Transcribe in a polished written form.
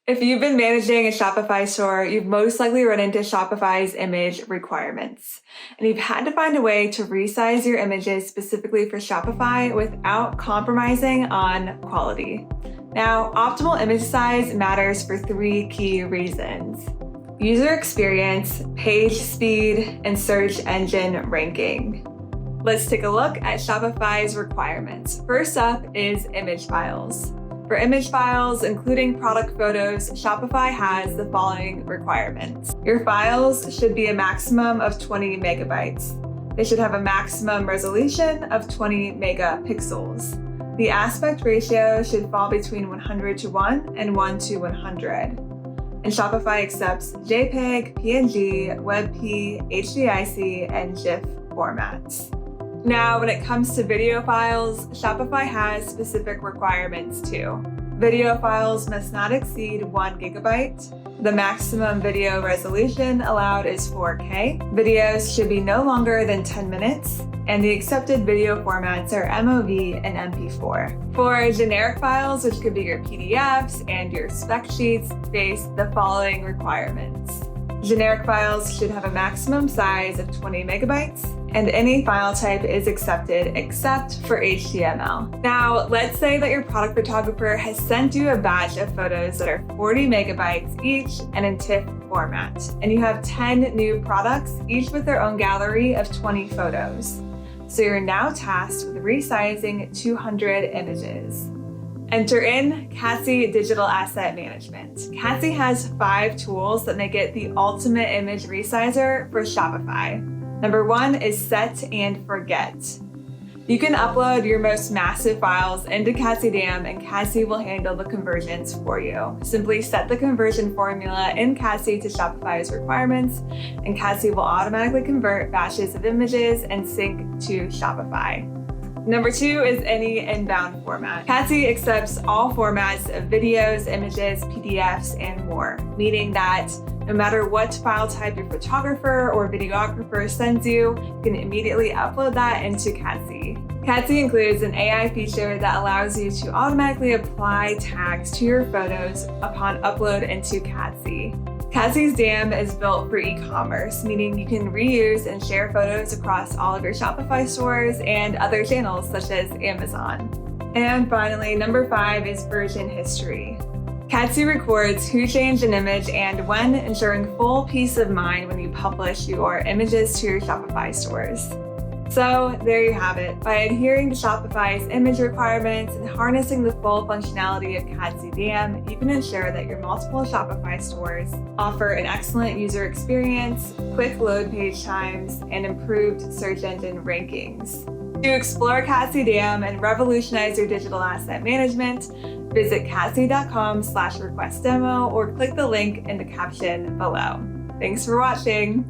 If you've been managing a Shopify store, you've most likely run into Shopify's image requirements. And you've had to find a way to resize your images specifically for Shopify without compromising on quality. Now, optimal image size matters for 3 key reasons: user experience, page speed, and search engine ranking. Let's take a look at Shopify's requirements. First up is image files. For image files, including product photos, Shopify has the following requirements. Your files should be a maximum of 20 megabytes. They should have a maximum resolution of 20 megapixels. The aspect ratio should fall between 100:1 and 1:100. And Shopify accepts JPEG, PNG, WebP, HDIC, and GIF formats. Now, when it comes to video files, Shopify has specific requirements too. Video files must not exceed 1 gigabyte. The maximum video resolution allowed is 4K. Videos should be no longer than 10 minutes, and the accepted video formats are MOV and MP4. For generic files, which could be your PDFs and your spec sheets, face the following requirements. Generic files should have a maximum size of 20 megabytes, and any file type is accepted except for HTML. Now, let's say that your product photographer has sent you a batch of photos that are 40 megabytes each and in TIFF format, and you have 10 new products, each with their own gallery of 20 photos. So you're now tasked with resizing 200 images. Enter in Cassi Digital Asset Management. Cassi has 5 tools that make it the ultimate image resizer for Shopify. Number 1 is Set and Forget. You can upload your most massive files into Catsy DAM and Cassi will handle the conversions for you. Simply set the conversion formula in Cassi to Shopify's requirements, and Cassi will automatically convert batches of images and sync to Shopify. Number 2 is any inbound format. Cassi accepts all formats of videos, images, PDFs, and more, meaning that no matter what file type your photographer or videographer sends you, you can immediately upload that into Cassi. Cassi includes an AI feature that allows you to automatically apply tags to your photos upon upload into Cassi. Cassi's DAM is built for e-commerce, meaning you can reuse and share photos across all of your Shopify stores and other channels such as Amazon. And finally, number 5 is version history. Catsy records who changed an image and when, ensuring full peace of mind when you publish your images to your Shopify stores. So there you have it. By adhering to Shopify's image requirements and harnessing the full functionality of Catsy DAM, you can ensure that your multiple Shopify stores offer an excellent user experience, quick load page times, and improved search engine rankings. To explore Catsy DAM and revolutionize your digital asset management, visit Catsy.com/request demo or click the link in the caption below. Thanks for watching.